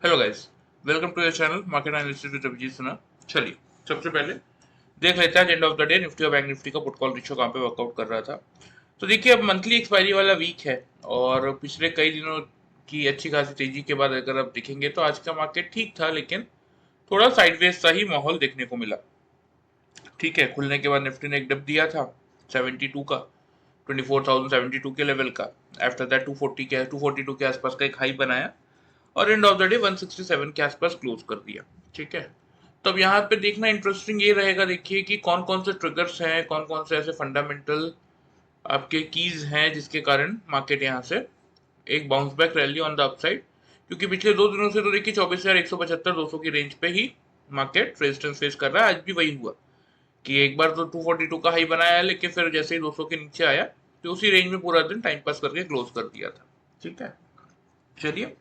Hello guys, welcome to your channel market analysis with Abhijeet Sinha. चलिए, सबसे पहले देख लेते हैं end of the day Nifty और बैंक निफ्टी का पुट कॉल रेशियो कहाँ पे वर्कआउट कर रहा था। तो देखिए, अब मंथली एक्सपायरी वाला वीक है और पिछले कई दिनों की अच्छी खासी तेजी के बाद अगर आप देखेंगे तो आज का मार्केट ठीक था, लेकिन थोड़ा साइडवेज सा ही माहौल देखने को मिला। ठीक है, खुलने के बाद निफ्टी ने एक डिप दिया था 72 का, 24,072 के लेवल का। आफ्टर दैट 240 के 242 के आसपास का एक हाई बनाया और एंड ऑफ द डे 167 के आसपास क्लोज कर दिया। ठीक है, तो अब यहाँ पे देखना इंटरेस्टिंग ये रहेगा, देखिए कि कौन कौन से ट्रिगर्स हैं, कौन कौन से ऐसे फंडामेंटल आपके कीज हैं जिसके कारण मार्केट यहाँ से एक bounce back rally on the upside. क्योंकि पिछले 2 दिनों से तो देखिए 24,175 200 की रेंज पे ही मार्केट रेजिस्टेंस फेस कर रहा है। आज भी वही हुआ कि एक बार तो 242 का हाई बनाया, लेकिन फिर जैसे ही 200 के नीचे आया तो उसी रेंज में पूरा दिन टाइम पास करके क्लोज कर दिया था। ठीक है, चलिए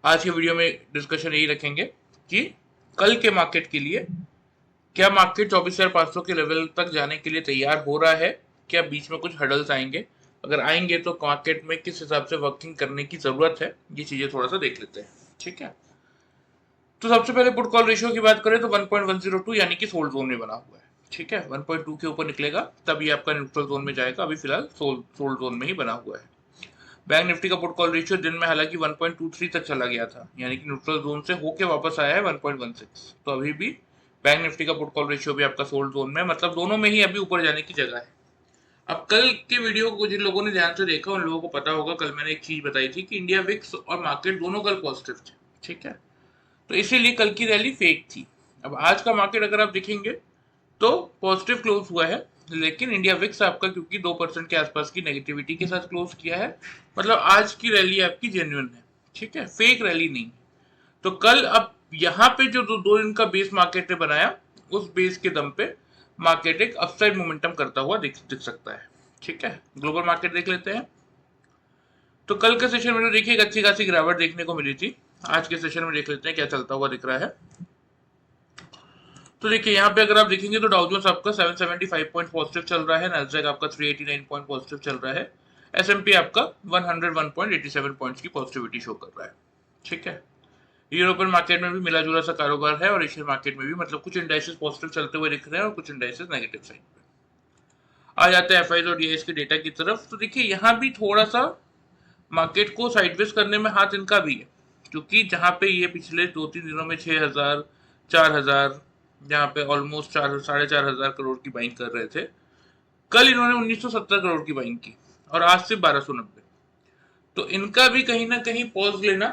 आज के वीडियो में डिस्कशन यही रखेंगे कि कल के मार्केट के लिए क्या मार्केट 24,500 के लेवल तक जाने के लिए तैयार हो रहा है, क्या बीच में कुछ हडल्स आएंगे, अगर आएंगे तो मार्केट में किस हिसाब से वर्किंग करने की जरूरत है, ये चीजें थोड़ा सा देख लेते हैं। ठीक है, तो सबसे पहले पुट कॉल रेशियो की बात करें तो 1.102 यानी कि सोल्ड जोन में बना हुआ है। ठीक है, 1.2 के ऊपर निकलेगा तब ये आपका न्यूट्रल जोन में जाएगा। अभी फिलहाल सोल्ड जोन में ही बना हुआ है। बैंक निफ्टी का पुट कॉल रेशियो दिन में हालांकि 1.23 तक चला गया था, यानी कि न्यूट्रल जोन से होके वापस आया है 1.16। तो अभी भी बैंक निफ्टी का पुट कॉल रेशियो भी आपका सोल्ड जोन में, मतलब दोनों में ही अभी ऊपर जाने की जगह है। अब कल के वीडियो को जिन लोगों ने ध्यान से देखा उन लोगों को पता होगा, कल मैंने एक चीज बताई थी कि इंडिया विक्स और मार्केट दोनों कल पॉजिटिव थे। ठीक है, तो इसीलिए कल की रैली फेक थी। अब आज का मार्केट अगर आप देखेंगे तो पॉजिटिव क्लोज हुआ है, लेकिन इंडिया विक्स आपका क्योंकि 2% के आसपास की नेगेटिविटी के साथ क्लोज किया है, मतलब आज की रैली आपकी जेन्युइन है। ठीक है, फेक रैली नहीं। तो कल अब यहाँ पे जो 2 दिन का बेस मार्केट ने बनाया, उस बेस के दम पे मार्केट एक अपसाइड मोमेंटम करता हुआ दिख सकता है। ठीक है, ग्लोबल मार्केट देख लेते हैं। तो कल के सेशन में तो देखिए एक अच्छी खासी गिरावट देखने को मिली थी। आज के सेशन में देख लेते हैं क्या चलता हुआ दिख रहा है। तो देखिए यहाँ पे अगर आप देखेंगे तो डाउ जोन्स आपका 775 पॉइंट पॉजिटिव चल रहा है, नैस्डैक आपका 389 पॉइंट पॉजिटिव चल रहा है, एसएमपी आपका 101.87 पॉइंट्स की पॉजिटिविटी शो कर रहा है। ठीक है, यूरोपियन मार्केट में भी मिला जुला सा कारोबार है और एशियन मार्केट में भी, मतलब कुछ इंडाइसेस पॉजिटिव चलते हुए दिख रहे हैं और कुछ इंडाइसेस नेगेटिव साइड पे। आ जाते हैं एफआईज और डीआईएस के डेटा की तरफ। तो देखिए यहाँ भी थोड़ा सा मार्केट को साइडवेज करने में हाथ इनका भी है, क्योंकि जहां पे ये पिछले 2-3 दिनों में 6,000 4,000, जहां पे ऑलमोस्ट 4 साढ़े 4 हजार करोड़ की बाइंग कर रहे थे, कल इन्होंने 1970 करोड़ की बाइंग की और आज से 1290। तो इनका भी कहीं ना कहीं पॉज लेना।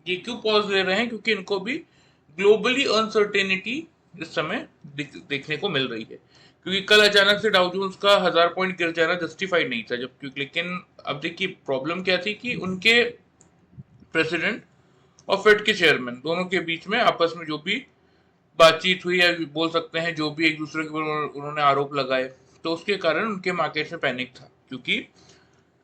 ये क्यों पॉज ले रहे हैं? क्योंकि इनको भी ग्लोबली अनसर्टेनिटी इस समय देखने को मिल रही है। क्योंकि कल अचानक से डाउ जोन्स का 1,000 पॉइंट गिर जाना जस्टिफाइड नहीं था, जब क्योंकि लेकिन अब देखिए प्रॉब्लम क्या थी कि उनके प्रेसिडेंट और फेड के चेयरमैन दोनों के बीच में आपस में जो भी बातचीत हुई, या बोल सकते हैं जो भी एक दूसरे के ऊपर उन्होंने आरोप लगाए, तो उसके कारण उनके मार्केट में पैनिक था। क्योंकि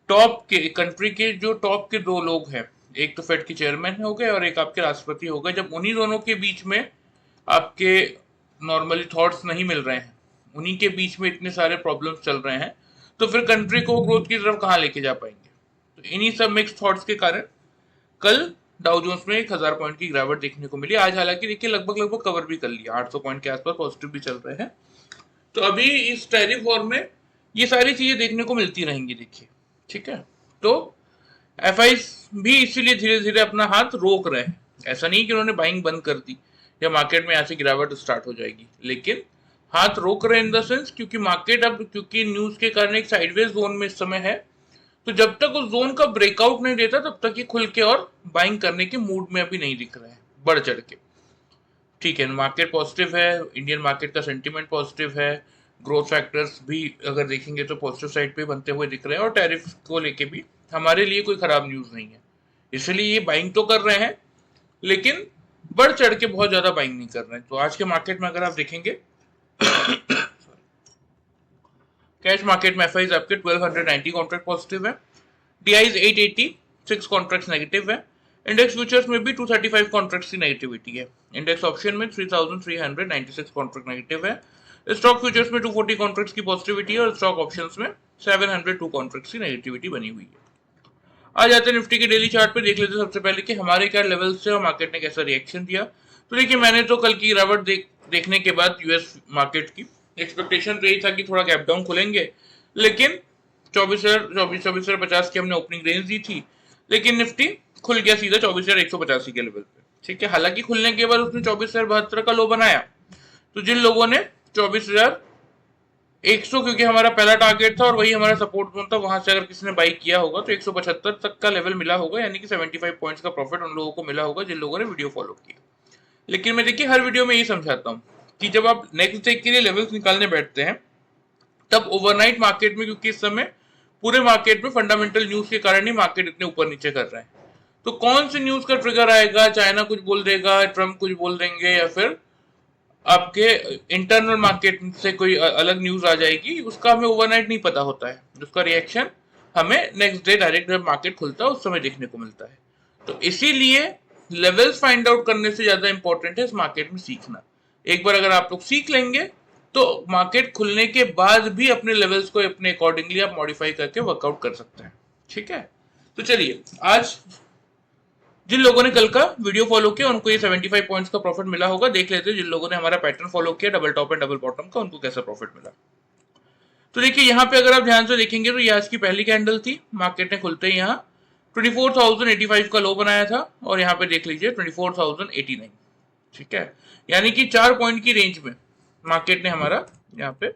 टॉप के कंट्री के जो टॉप के 2 लोग हैं, एक तो फेड के चेयरमैन हो गए और एक आपके राष्ट्रपति हो गए, जब उन्हीं दोनों के बीच में आपके नॉर्मली थॉट्स नहीं मिल रहे हैं, उन्हीं के बीच में इतने सारे प्रॉब्लम्स चल रहे हैं, तो फिर कंट्री को ग्रोथ की तरफ कहाँ लेके जा पाएंगे? तो इन्हीं सब मिक्स थॉट्स के कारण कल डाउ जोन्स में 1,000 पॉइंट की गिरावट देखने को मिली। आज हालांकि देखिए लगभग लगभग कवर भी कर लिया, 800 पॉइंट के आसपास पॉजिटिव भी चल रहे हैं। तो अभी इस टैरिफ वॉर में ये सारी चीजें देखने को मिलती रहेंगी, देखिए। ठीक है, तो एफआई भी इसीलिए धीरे धीरे अपना हाथ रोक रहे हैं। ऐसा नहीं कि उन्होंने बाइंग बंद कर दी या मार्केट में ऐसी गिरावट स्टार्ट हो जाएगी, लेकिन हाथ रोक रहे इन द सेंस क्योंकि मार्केट अब क्योंकि न्यूज के कारण एक साइडवेज जोन में इस समय है। तो जब तक उस जोन का ब्रेकआउट नहीं देता तब तक ये खुल के और बाइंग करने के मूड में अभी नहीं दिख रहे हैं बढ़ चढ़ के। ठीक है, मार्केट पॉजिटिव है, इंडियन मार्केट का सेंटीमेंट पॉजिटिव है, ग्रोथ फैक्टर्स भी अगर देखेंगे तो पॉजिटिव साइड पे बनते हुए दिख रहे हैं, और टैरिफ को लेके भी हमारे लिए कोई खराब न्यूज नहीं है। इसलिए ये बाइंग तो कर रहे हैं, लेकिन बढ़ चढ़ के बहुत ज्यादा बाइंग नहीं कर रहे हैं। तो आज के मार्केट में अगर आप देखेंगे कैश मार्केट में एफआईज आपके 1290 कॉन्ट्रैक्ट पॉजिटिव है, डीआईज 880, 6 कॉन्ट्रैक्ट्स नेगेटिव है। इंडेक्स फ्यूचर्स में भी 235 कॉन्ट्रैक्ट्स की नेगेटिविटी है। इंडेक्स ऑप्शन में 3,396 कॉन्ट्रैक्ट नेगेटिव है। स्टॉक फ्यूचर्स में 240 कॉन्ट्रैक्ट्स की पॉजिटिविटी है और स्टॉक ऑप्शंस में 702 कॉन्ट्रैक्ट्स की नेगेटिविटी बनी हुई है। आ जाते हैं निफ्टी के डेली चार्ट पे, देख लेते हैं सबसे पहले कि हमारे क्या लेवल्स थे और मार्केट ने कैसा रिएक्शन दिया। तो देखिए मैंने तो कल की गिरावट देखने के बाद यूएस मार्केट की एक्सपेक्टेशन तो यही था कि थोड़ा गैप डाउन खुलेंगे, लेकिन 24,050 की हमने ओपनिंग रेंज दी थी, लेकिन निफ्टी खुल गया सीधा 24,185 के लेवल पे। ठीक है, हालांकि खुलने के बाद उसने 24,072 का लो बनाया। तो जिन लोगों ने 24,100, क्योंकि हमारा पहला टारगेट था और वही हमारा सपोर्ट जोन था, वहां से अगर किसी ने बाई किया होगा तो 175 तक का लेवल मिला होगा, यानी कि 75 पॉइंट्स का प्रॉफिट उन लोगों को मिला होगा जिन लोगों ने वीडियो फॉलो किया। लेकिन मैं देखिए हर वीडियो में यही समझाता हूँ कि जब आप नेक्स्ट डे के लिए लेवल्स निकालने बैठते हैं तब ओवरनाइट मार्केट में, क्योंकि इस समय पूरे मार्केट में फंडामेंटल न्यूज के कारण ही मार्केट इतने ऊपर नीचे कर रहे हैं, तो कौन सी न्यूज का ट्रिगर आएगा, चाइना कुछ बोल देगा, ट्रम्प कुछ बोल देंगे, या फिर आपके इंटरनल मार्केट से कोई अलग न्यूज आ जाएगी, उसका हमें ओवरनाइट नहीं पता होता है। उसका रिएक्शन हमें नेक्स्ट डे डायरेक्ट जब मार्केट खुलता है उस समय देखने को मिलता है। तो इसीलिए लेवल्स फाइंड आउट करने से ज्यादा इंपॉर्टेंट है इस मार्केट में सीखना। एक बार अगर आप लोग सीख लेंगे तो मार्केट खुलने के बाद भी अपने लेवल्स को अपने अकॉर्डिंगली आप मॉडिफाई करके वर्कआउट कर सकते हैं। ठीक है, तो चलिए आज जिन लोगों ने कल का वीडियो फॉलो किया उनको ये 75 पॉइंट्स का प्रॉफिट मिला होगा। देख लेते हैं जिन लोगों ने हमारा पैटर्न फॉलो किया double top and double bottom का, उनको कैसा प्रॉफिट मिला। तो देखिए यहाँ पे अगर आप ध्यान से देखेंगे तो ये आज की पहली कैंडल थी, मार्केट ने खुलते ही यहाँ 24,085 का लो बनाया था और यहाँ पे देख लीजिए 24,089। ठीक है, यानी कि 4 पॉइंट की रेंज में मार्केट ने हमारा यहाँ पे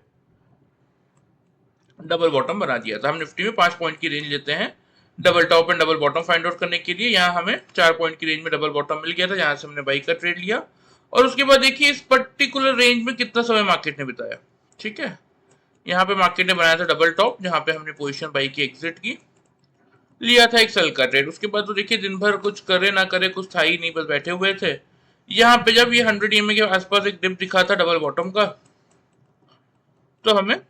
डबल बॉटम बना दिया था। हम निफ्टी में 5 पॉइंट की रेंज लेते हैं double top and double bottom find out करने के लिए। यहाँ हमें 4 पॉइंट की रेंज में डबल बॉटम मिल गया था, जहां से हमने बाई का ट्रेड लिया और उसके बाद देखिए इस पर्टिकुलर रेंज में कितना समय मार्केट ने बिताया। ठीक है, यहाँ पे मार्केट ने बनाया था डबल टॉप, जहां पे हमने पोजीशन बाई की एग्जिट की, लिया था एक सेल का ट्रेड। उसके बाद तो देखिए दिन भर कुछ करे ना करे कुछ था ही नहीं, बस बैठे हुए थे। यहाँ पे जब ये 100 EMA के आसपास एक डिप दिखा था डबल बॉटम का, तो हमें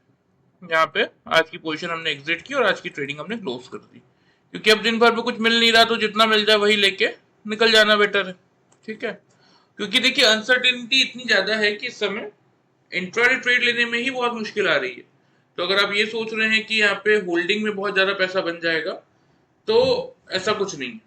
यहाँ पे आज की पोजीशन हमने एग्जिट की और आज की ट्रेडिंग हमने क्लोज कर दी, क्योंकि अब दिन भर में कुछ मिल नहीं रहा तो जितना मिल जाए वही लेके निकल जाना बेटर है। ठीक है, क्योंकि देखिए अनसर्टेनिटी इतनी ज्यादा है कि इस समय इंट्राडे ट्रेड लेने में ही बहुत मुश्किल आ रही है। तो अगर आप ये सोच रहे हैं कि यहाँ पे होल्डिंग में बहुत ज्यादा पैसा बन जाएगा तो ऐसा कुछ नहीं।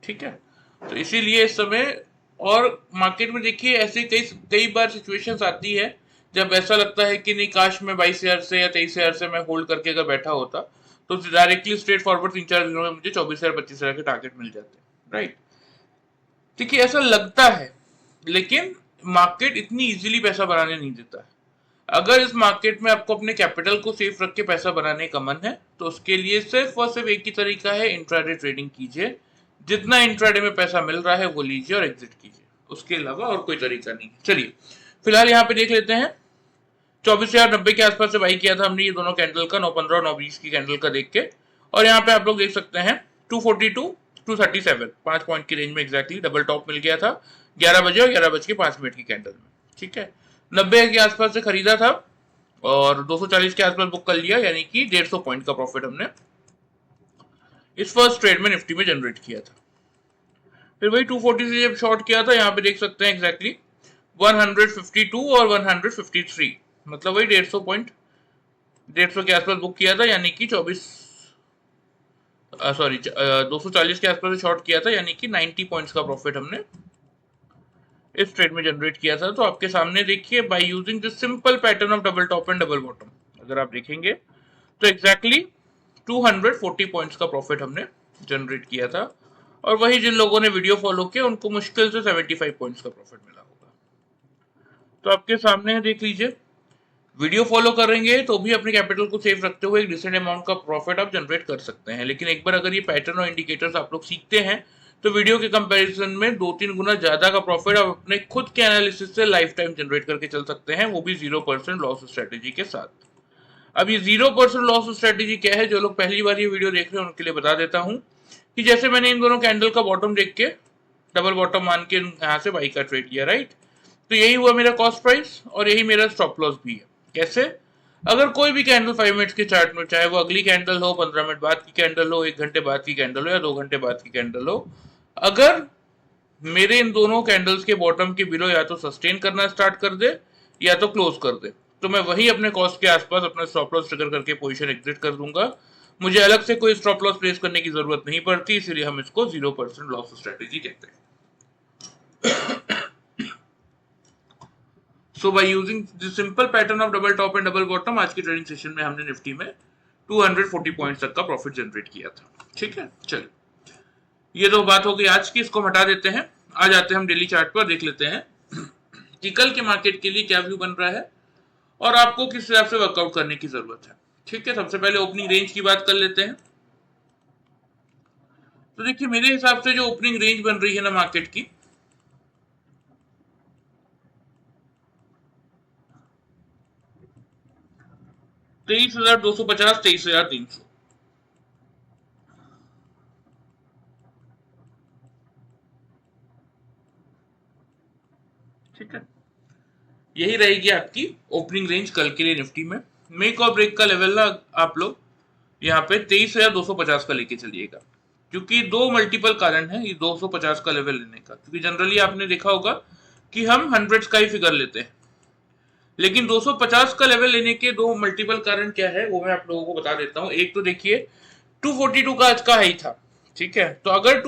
ठीक है, तो इसीलिए इस समय और मार्केट में देखिए ऐसे कई कई बार सिचुएशंस आती है जब ऐसा लगता है कि नहीं काश मैं 22,000 से या 23,000 से मैं होल्ड करके अगर बैठा होता तो डायरेक्टली स्ट्रेट फॉरवर्ड 3-4 दिनों में मुझे 24,000 25,000 के टारगेट मिल जाते। राइट, देखिए ऐसा लगता है, लेकिन मार्केट इतनी इजीली पैसा बनाने नहीं देता है। अगर इस मार्केट में आपको अपने कैपिटल को सेफ रख के पैसा बनाने का मन है तो उसके लिए सिर्फ और सिर्फ एक ही तरीका है, इंट्राडे ट्रेडिंग कीजिए। जितना इंट्राडे में पैसा मिल रहा है वो लीजिए और एग्जिट कीजिए, उसके अलावा और कोई तरीका नहीं। चलिए फिलहाल यहाँ पे देख लेते हैं 24,090 के आसपास से बाई किया था हमने ये दोनों कैंडल का, 915 और 920 की कैंडल का देख के, और यहाँ पे आप लोग देख सकते हैं 242 237 5 पॉइंट की रेंज में एग्जैक्टली डबल टॉप मिल गया था 11 बजे और 11:05 की कैंडल में। ठीक है, 90 के आसपास से खरीदा था और 240 के आसपास बुक कर लिया, यानी कि 150 पॉइंट का प्रॉफिट हमने इस फर्स्ट ट्रेड में निफ्टी में जनरेट किया था। फिर वही 240 से जब शॉर्ट किया था, यहाँ पे देख सकते हैं एग्जैक्टली 152 और 153, मतलब वही 150 पॉइंट 150 के आसपास बुक किया था, यानी कि 240 के आसपास शॉर्ट किया था, यानी कि 90 पॉइंट्स का प्रॉफिट हमने इस ट्रेड में जनरेट किया था। तो आपके सामने देखिए by using this simple pattern of double top and double bottom, अगर आप देखेंगे तो एग्जैक्टली 240 पॉइंट्स का प्रॉफिट हमने जनरेट किया था, और वही जिन लोगों ने वीडियो फॉलो किया उनको मुश्किल से 75 पॉइंट्स का प्रॉफिट मिला होगा। तो आपके सामने है, देख लीजिए। वीडियो फॉलो करेंगे तो भी अपने कैपिटल को सेफ रखते हुए एक डिसेंट अमाउंट का प्रॉफिट आप जनरेट कर सकते हैं, लेकिन एक बार अगर ये पैटर्न और इंडिकेटर्स आप लोग सीखते हैं तो वीडियो के कंपैरिजन में 2-3 गुना ज्यादा का प्रॉफिट आप अपने खुद के एनालिसिस से लाइफ टाइम जनरेट करके चल सकते हैं, वो भी 0% लॉस स्ट्रेटेजी के साथ। अब ये 0% लॉस स्ट्रेटेजी क्या है, जो लोग पहली बार ये वीडियो देख रहे हैं उनके लिए बता देता हूँ कि जैसे मैंने इन दोनों कैंडल का बॉटम देख के डबल बॉटम मान के यहाँ से बाई का ट्रेड किया, राइट, तो यही हुआ मेरा कॉस्ट प्राइस और यही मेरा स्टॉप लॉस भी है। कैसे, अगर कोई भी कैंडल 5 मिनट्स के चार्ट में, चाहे वो अगली कैंडल हो, 15 मिनट बाद की कैंडल हो, 1 घंटे बाद की कैंडल हो या 2 घंटे बाद की कैंडल हो, अगर मेरे इन दोनों कैंडल्स के बॉटम के बिलो या तो सस्टेन करना स्टार्ट कर दे या तो क्लोज कर दे, तो मैं वही अपने कॉस्ट के आसपास अपना स्टॉप लॉस ट्रिगर करके पोजीशन एग्जिट कर दूंगा। मुझे अलग से कोई स्टॉप लॉस प्लेस करने की जरूरत नहीं पड़ती, इसलिए हम इसको 0% लॉस स्ट्रेटेजी कहते हैं। So by using the simple pattern of double top and double bottom, आज की ट्रेडिंग सेशन में हमने निफ्टी में 240 पॉइंट्स तक का प्रॉफिट जनरेट किया था। ठीक है, चलिए ये तो बात हो गई आज की, इसको हटा देते हैं। आ जाते हैं हम डेली चार्ट पर, देख लेते हैं कि कल के मार्केट के लिए क्या व्यू बन रहा है और आपको किस हिसाब से वर्कआउट करने की जरूरत है। ठीक है, सबसे पहले ओपनिंग रेंज की बात कर लेते हैं। तो देखिए मेरे हिसाब से जो ओपनिंग रेंज बन रही है ना मार्केट की, $23,250, 23,300। ठीक है, यही रहेगी आपकी ओपनिंग रेंज कल के लिए निफ्टी में। मेक और ब्रेक का लेवल ना आप लोग यहाँ पे 23,250 का लेके चलिएगा, क्योंकि दो मल्टीपल कारण है ये 250 का लेवल लेने का। क्योंकि जनरली आपने देखा होगा कि हम हंड्रेड्स का ही फिगर लेते हैं, लेकिन 250 का लेवल लेने के दो मल्टीपल कारण क्या है वो मैं आप लोगों को बता देता हूँ। एक तो देखिए 242 का आज का हाई था। ठीक है, तो अगर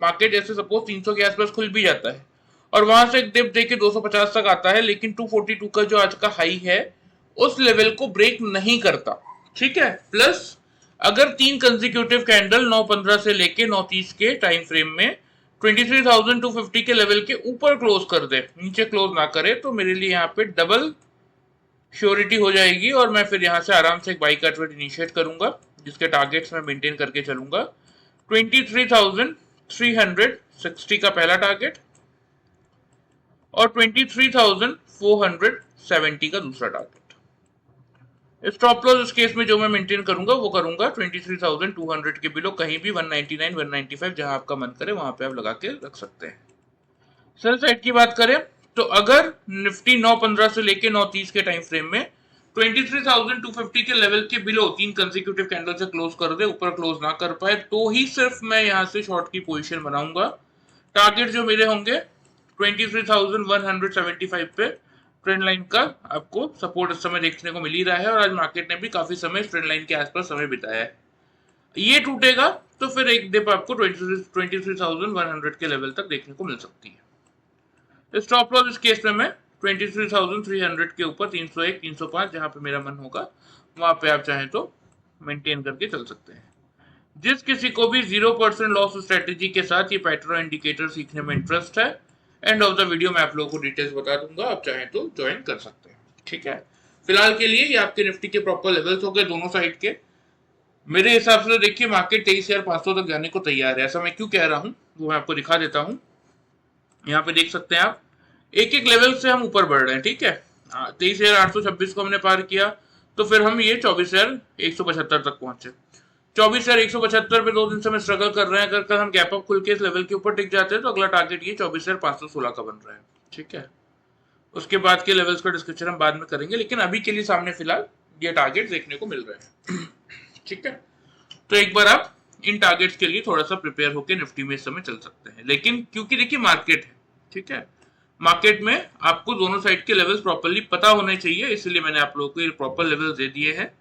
मार्केट जैसे सपोज 300 के आसपास खुल भी जाता है और वहां से एक डिप देके 250 तक आता है, लेकिन 242 का जो आज का हाई है उस लेवल को ब्रेक नहीं करता। ठीक है, प्लस अगर तीन कंसेक्यूटिव कैंडल 9:15 से लेके 9:30 के टाइम फ्रेम में 23,250 के लेवल के ऊपर क्लोज कर दे, नीचे क्लोज ना करे, तो मेरे लिए यहाँ पे डबल श्योरिटी हो जाएगी और मैं फिर यहाँ से आराम से एक बाई का ट्रेड इनिशिएट करूंगा, जिसके टारगेट्स मैं मेंटेन करके चलूंगा। 23,360 का पहला टारगेट और 23,470 का दूसरा टारगेट। स्टॉप लॉस इस केस में जो मैं मेंटेन करूंगा वो करूंगा 23,200 के बिलो, कहीं भी 199, 195 जहां आपका मन करे वहां पे आप लगा के रख सकते हैं। सेल साइड की बात करें तो अगर निफ्टी 9:15 से लेके 9:30 के टाइम फ्रेम में 23,250 के लेवल के बिलो तीन कंसेक्यूटिव कैंडल से क्लोज कर दे, ऊपर क्लोज ना कर पाए, तो ही सिर्फ मैं यहां से शॉर्ट की पोजीशन बनाऊंगा। टारगेट जो मेरे होंगे 23,175 पे ट्रेंड लाइन का आपको सपोर्ट इस समय देखने को मिल ही रहा है, और आज मार्केट ने भी काफी समय ट्रेंड लाइन के आसपास समय बिताया है। ये टूटेगा तो फिर एक डिप आपको 23,100 के लेवल तक देखने को मिल सकती है। स्टॉप लॉस इस केस में मैं 23,300 के ऊपर 301, 305 जहां पे मेरा मन होगा वहां पे आप चाहें तो मेंटेन करके चल सकते हैं। जिस किसी को भी 0% लॉस स्ट्रेटेजी के साथ ये पैटर्न इंडिकेटर सीखने में इंटरेस्ट है, एंड ऑफ द वीडियो मैं आप लोगों को डिटेल्स बता दूंगा, आप चाहें तो ज्वाइन कर सकते हैं। ठीक है, फिलहाल के लिए ये आपके निफ्टी के प्रॉपर लेवल्स हो गए दोनों साइड के। मेरे हिसाब से तो देखिए मार्केट 23,500 तक जाने को तैयार है। ऐसा मैं क्यों कह रहा हूं वो मैं आपको दिखा देता हूं। यहाँ पे देख सकते हैं आप, एक एक लेवल से हम ऊपर बढ़ रहे हैं। ठीक है, 23,826 को हमने पार किया, तो फिर हम ये 24,175 तक पहुंचे। 24,175 पे 2 दिन से मैं स्ट्रगल कर रहे हैं। अगर कल हम गैप अप खुल के इस लेवल के ऊपर टिक जाते हैं तो अगला टारगेट ये 24,516 का बन रहा है। ठीक है, उसके बाद के लेवल्स का डिस्कशन हम बाद में करेंगे, लेकिन अभी के लिए सामने फिलहाल ये टारगेट देखने को मिल रहे हैं। ठीक है, तो एक बार आप इन टारगेट्स के लिए थोड़ा सा प्रिपेयर होकर निफ्टी में इस समय चल सकते हैं। लेकिन क्योंकि देखिए मार्केट है, ठीक है, मार्केट में आपको दोनों साइड के लेवल्स प्रॉपर्ली पता होने चाहिए, इसलिए मैंने आप लोगों को ये प्रॉपर लेवल्स दे दिए हैं।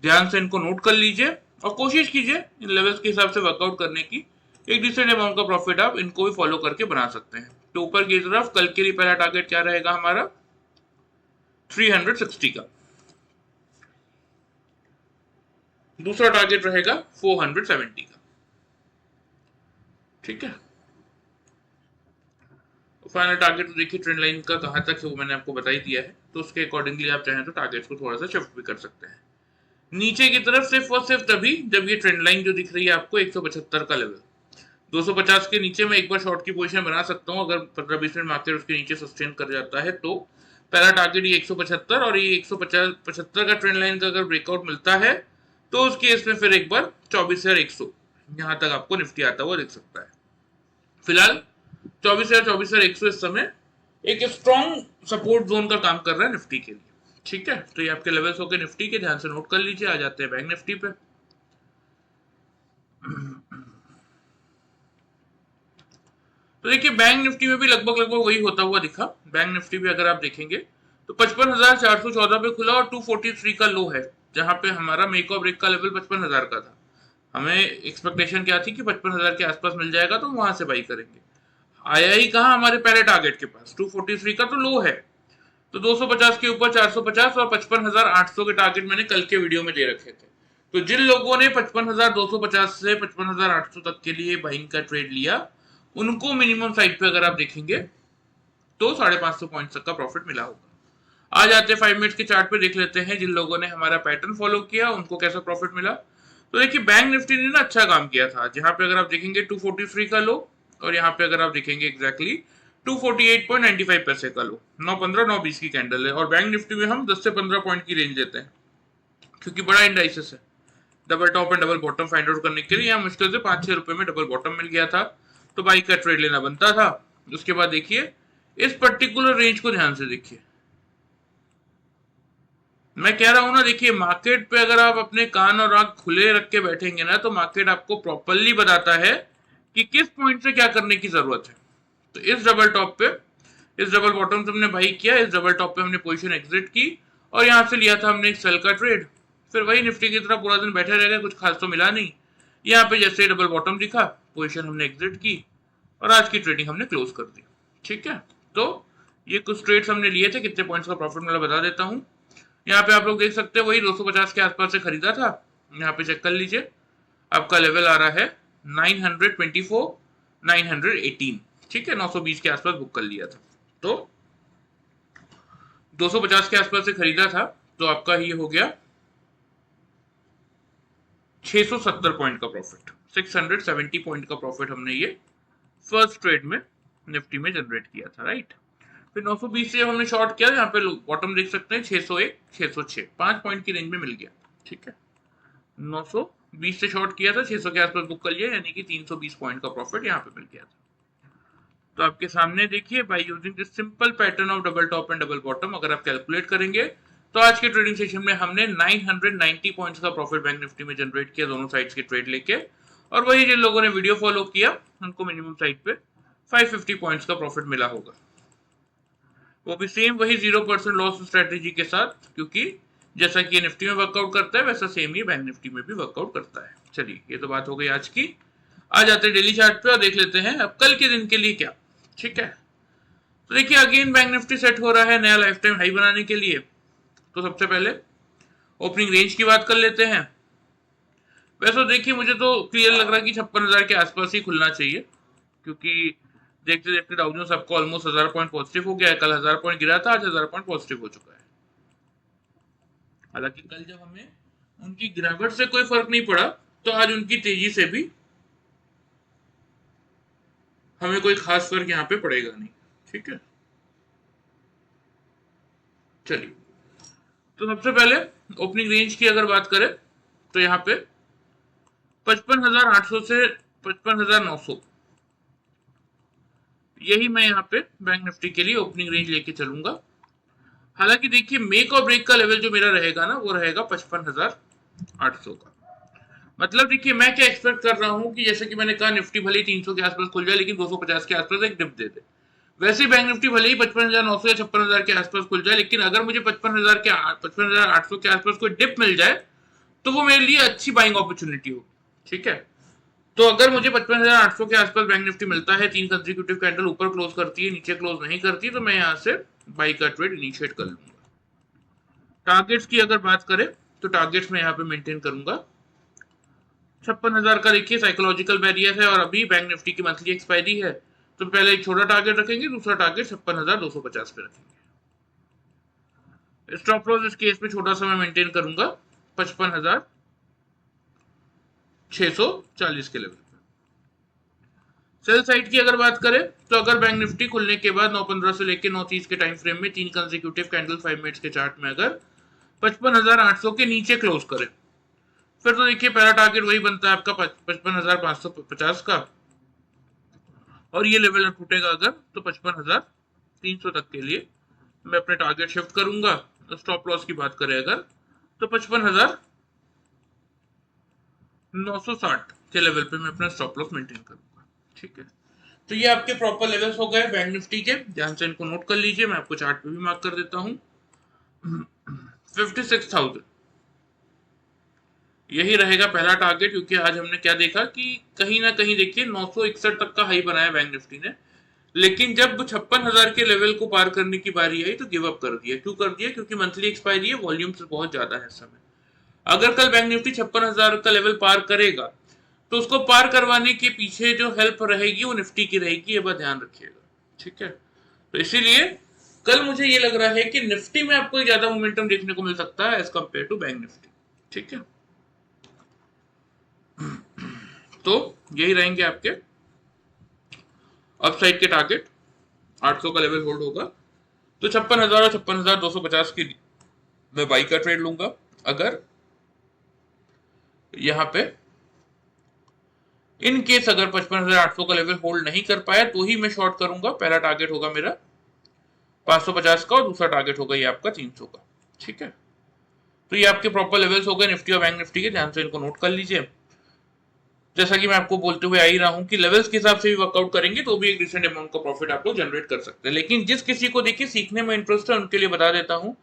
ध्यान से इनको नोट कर लीजिए और कोशिश कीजिए इन लेवल्स के हिसाब से वर्कआउट करने की। एक डिसेंट अमाउंट का प्रॉफिट आप इनको भी फॉलो करके बना सकते हैं। तो ऊपर की तरफ कल के लिए पहला टारगेट क्या रहेगा हमारा 360 का, दूसरा टारगेट रहेगा 470 का। ठीक है, फाइनल टारगेट तो देखिए ट्रेंड लाइन का कहां तक है वो मैंने आपको बता ही दिया है, तो उसके अकॉर्डिंगली आप चाहें तो टारगेट्स को थोड़ा सा शिफ्ट भी कर सकते हैं नीचे की तरफ, सिर्फ और सिर्फ तभी जब ये ट्रेंड लाइन जो दिख रही है आपको 175 का लेवल, 250 के नीचे मैं एक बार शॉर्ट की पोजीशन बना सकता हूं। अगर 15-20 मिनट मार्केट उसके नीचे सस्टेन कर जाता है तो पहला टारगेट ये 175 और ये 175 का ट्रेंड लाइन का अगर ब्रेकआउट मिलता है तो उस केस में फिर एक बार 24,100 यहां तक आपको निफ्टी आता हुआ दिख सकता है। फिलहाल 24,100 इस समय एक स्ट्रॉन्ग सपोर्ट जोन का काम कर रहा है निफ्टी के लिए। ठीक है, तो ये आपके लेवल्स हो गए निफ्टी के, ध्यान से नोट कर लीजिए। आ जाते हैं बैंक निफ्टी पे। तो देखिए बैंक निफ्टी में भी लगभग वही होता हुआ दिखा। बैंक निफ्टी भी अगर आप देखेंगे तो 55,414 पे खुला और 243 का लो है। जहां पे हमारा मेक और ब्रेक का लेवल 55,000 का था। हमें एक्सपेक्टेशन क्या थी कि 55,000 के आसपास मिल जाएगा तो वहां से बाई करेंगे। आया ही कहा हमारे पहले टारगेट के पास, 243 का तो लो है, तो 250 के ऊपर 450 और 55,800 के टारगेट मैंने कल के वीडियो में दे रखे थे। तो जिन लोगों ने 55,250 से 55,800 तक के लिए बाइंग का ट्रेड लिया, उनको मिनिमम साइड पे अगर आप देखेंगे तो 550 पॉइंट तक का प्रॉफिट मिला होगा। आ जाते 5 मिनट्स के चार्ट पे देख लेते हैं जिन लोगों ने हमारा पैटर्न फॉलो किया उनको कैसा प्रॉफिट मिला। तो देखिए बैंक निफ्टी ने ना अच्छा काम किया था, जहां पे अगर आप देखेंगे 243 का लो, और यहाँ पे अगर आप देखेंगे एग्जैक्टली 248.95 पैसे का लो, 9.15 9.20 की कैंडल है। और बैंक निफ्टी में हम 10 से 15 पॉइंट की रेंज देते हैं क्योंकि बड़ा इंडाइसिस है। Double top and double bottom find out करने के लिए यहाँ मुश्किल से 5-6 रुपए में डबल बॉटम मिल गया था, तो बाइक का ट्रेड लेना बनता था। उसके बाद देखिए इस पर्टिकुलर रेंज को ध्यान से देखिए, मैं कह रहा हूं ना, देखिए मार्केट पे अगर आप अपने कान और आंख खुले रख के बैठेंगे ना, तो मार्केट आपको प्रॉपरली बताता है कि किस पॉइंट से क्या करने की जरूरत है। तो इस डबल टॉप पे, इस डबल बॉटम से हमने बाई किया, इस डबल टॉप पे हमने पोजीशन एग्जिट की और यहां से लिया था हमने एक सेल का ट्रेड। फिर वही निफ्टी की तरह पूरा दिन बैठे रह गए, कुछ खास तो मिला नहीं। यहाँ पे जैसे डबल बॉटम दिखा, पोजीशन हमने एग्जिट की और आज की ट्रेडिंग हमने क्लोज कर दी। ठीक है, तो ये कुछ ट्रेड्स हमने लिए थे, कितने पॉइंट्स का प्रॉफिट मिला बता देता हूँ। यहाँ पे आप लोग देख सकते हैं वही 250 के आसपास से खरीदा था, यहाँ पे चेक कर लीजिए, आपका लेवल आ रहा है 924 918। ठीक है, 920 के आसपास बुक कर लिया था, तो 250 के आसपास से खरीदा था, तो आपका ये हो गया 670 पॉइंट का प्रॉफिट, 670 पॉइंट का प्रॉफिट हमने ये फर्स्ट ट्रेड में निफ्टी में जनरेट किया था, राइट। फिर 920 से हमने शॉर्ट किया, यहाँ पे बॉटम देख सकते हैं 601 606, 5 पॉइंट की रेंज में मिल गया। ठीक है, 920 से शॉर्ट किया था, 600 के आसपास बुक कर लिया, यानी कि 320 पॉइंट का प्रॉफिट यहाँ पे मिल गया था। तो आपके सामने देखिए, by using this simple pattern of double top and double bottom, अगर आप कैलकुलेट करेंगे तो आज के ट्रेडिंग सेशन में हमने 990 पॉइंट्स का प्रॉफिट बैंक निफ्टी में जनरेट किया, दोनों साइड्स के ट्रेड लेके। और वही जिन लोगों ने वीडियो फॉलो किया उनको मिनिमम साइड पे 550 पॉइंट्स का प्रॉफिट मिला होगा, वो भी सेम वही 0% लॉस स्ट्रेटेजी के साथ, क्योंकि जैसा कि ये निफ्टी में वर्कआउट करता है वैसा सेम ही बैंक निफ्टी में भी वर्कआउट करता है। चलिए, ये तो बात हो गई आज की। आ जाते हैं डेली चार्ट पे और देख लेते हैं अब कल के दिन के लिए क्या। ठीक है, तो देखिए अगेन बैंक निफ्टी सेट हो रहा है नया लाइफ टाइम हाई बनाने के लिए। तो सबसे पहले ओपनिंग रेंज की बात कर लेते हैं। वैसे देखिए मुझे तो क्लियर लग रहा है कि 56,000 के आसपास ही खुलना चाहिए, क्योंकि देखते देखते डाउ जोन्स आपको ऑलमोस्ट 1000 पॉइंट पॉजिटिव हो गया है। कल 1000 पॉइंट गिरा था, आज 1000 पॉइंट पॉजिटिव हो चुका है। हालांकि कल जब हमें उनकी गिरावट से कोई फर्क नहीं पड़ा, तो आज उनकी तेजी से भी हमें कोई खास फर्क यहाँ पे पड़ेगा नहीं। ठीक है, चलिए, तो सबसे पहले ओपनिंग रेंज की अगर बात करें तो यहाँ पे 55,800 से 55,900, यही मैं यहाँ पे बैंक निफ्टी के लिए ओपनिंग रेंज लेके चलूंगा। हालांकि देखिए मेक और ब्रेक का लेवल जो मेरा रहेगा ना, वो रहेगा 55,800 का। मतलब देखिए मैं क्या एक्सपेक्ट कर रहा हूँ कि जैसे कि मैंने कहा निफ्टी भले ही 300 के आसपास खुल जाए लेकिन 250 के आसपास एक डिप दे दे, वैसे ही बैंक निफ्टी भले ही 55,900 या 56,000 के आसपास खुल जाए, लेकिन अगर मुझे 55,800 के आसपास कोई डिप मिल जाए तो वो मेरे लिए अच्छी बाइंग अपॉर्चुनिटी हो। ठीक है, तो अगर मुझे 55,800 के आसपास बैंक निफ्टी मिलता है, 3 कंसेक्यूटिव कैंडल ऊपर क्लोज करती है, नीचे क्लोज नहीं करती, तो मैं यहाँ से बाई का ट्रेड इनिशिएट कर लूंगा। टारगेट्स की अगर बात करें तो टारगेट्स मैं यहाँ पे मेंटेन करूंगा 56,000 का। देखिए साइकोलॉजिकल बैरियर है और अभी बैंक निफ्टी की मंथली एक्सपायरी है, तो पहले एक छोटा टारगेट रखेंगे, दूसरा टारगेट 56,250 पे रखेंगे। स्टॉप लॉस इस केस में छोटा सा मैं मेंटेन करूंगा 55,640 के लेवल पे। सेल साइड की अगर बात करें तो अगर बैंक निफ्टी खुलने के बाद 9:15 से लेकर 9:30 के टाइम फ्रेम में 3 कंसेक्यूटिव कैंडल 5 मिनट्स के चार्ट में अगर 55,800 के नीचे क्लोज करे, फिर तो देखिए पहला टारगेट वही बनता है आपका 55,550 का, और ये लेवल टूटेगा अगर तो 55,300 तक के लिए मैं अपने टारगेट शिफ्ट करूंगा। स्टॉप लॉस की बात करें अगर तो 55,960 के लेवल पे मैं अपना स्टॉप लॉस मेंटेन करूंगा। ठीक है, तो ये आपके प्रॉपर लेवल्स हो गए बैंक निफ्टी के, ध्यान से इनको नोट कर लीजिए, मैं आपको चार्ट पे भी मार्क कर देता हूँ। 56,000 यही रहेगा पहला टारगेट, क्योंकि आज हमने क्या देखा कि कहीं ना कहीं देखिए 961 तक का हाई बनाया बैंक निफ्टी ने, लेकिन जब 56,000 के लेवल को पार करने की बारी आई तो गिव अप कर दिया। क्यों कर दिया? क्योंकि मंथली एक्सपायरी है, वॉल्यूम से बहुत ज्यादा है इस समय। अगर कल बैंक निफ्टी 56,000 का लेवल पार करेगा तो उसको पार करवाने के पीछे जो हेल्प रहेगी वो निफ्टी की रहेगी, ये बात ध्यान रखिएगा। ठीक है, तो इसीलिए कल मुझे ये लग रहा है कि निफ्टी में आपको ज्यादा मोमेंटम देखने को मिल सकता है as compare to bank Nifty. ठीक है, तो यही रहेंगे आपके अपसाइड के टारगेट। 800 का लेवल होल्ड होगा तो 56,000 और 56,250 की मैं बाई का ट्रेड लूंगा। अगर यहां पे इन केस अगर 55,800 का लेवल होल्ड नहीं कर पाया तो ही मैं शॉर्ट करूंगा। पहला टारगेट होगा मेरा 550 का और दूसरा टारगेट होगा ये आपका 300 का। ठीक है, तो ये आपके प्रॉपर लेवल्स हो गए निफ्टी और बैंक निफ्टी के, ध्यान से इनको नोट कर लीजिए। जैसा कि मैं आपको बोलते हुए आ ही रहा हूं कि लेवल्स के हिसाब से भी वर्कआउट करेंगे तो भी एक डिसेंट अमाउंट का प्रॉफिट आप लोग जनरेट कर सकते हैं। लेकिन जिस किसी को देखिए सीखने में इंटरेस्ट है उनके लिए बता देता हूं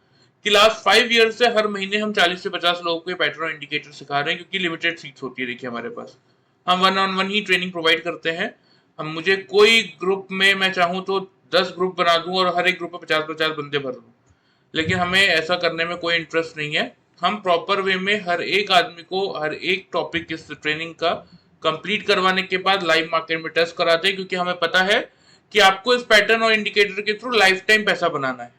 कि लास्ट 5 ईयर से हर महीने हम 40 से 50 लोगों को पैटर्न इंडिकेटर सिखा रहे हैं, क्योंकि लिमिटेड सीट्स होती है देखिए हमारे पास। हम 1-on-1 ही ट्रेनिंग प्रोवाइड करते हैं। हम मुझे कोई ग्रुप में मैं चाहूँ तो 10 ग्रुप बना दूं और हर एक ग्रुप में 50-50 बंदे भर दूं, लेकिन हमें ऐसा करने में कोई इंटरेस्ट नहीं है। हम प्रॉपर वे में हर एक आदमी को हर एक टॉपिक इस ट्रेनिंग का कंप्लीट करवाने के बाद लाइव मार्केट में टेस्ट कराते हैं, क्योंकि हमें पता है कि आपको इस पैटर्न और इंडिकेटर के थ्रू लाइफ टाइम पैसा बनाना है।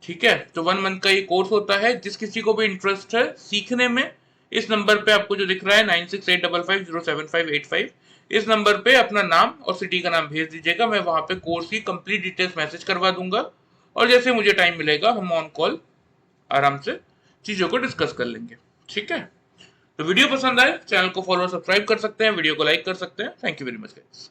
ठीक है, तो 1 मंथ का ये कोर्स होता है। जिस किसी को भी इंटरेस्ट है सीखने में, इस नंबर पे आपको जो दिख रहा है 9685507585, इस नंबर पे अपना नाम और सिटी का नाम भेज दीजिएगा। मैं वहां पे कोर्स की कंप्लीट डिटेल्स मैसेज करवा दूंगा और जैसे मुझे टाइम मिलेगा हम ऑन कॉल आराम से चीजों को डिस्कस कर लेंगे। ठीक है, तो वीडियो पसंद आए चैनल को फॉलो सब्सक्राइब कर सकते हैं, वीडियो को लाइक कर सकते हैं। Thank you very much guys.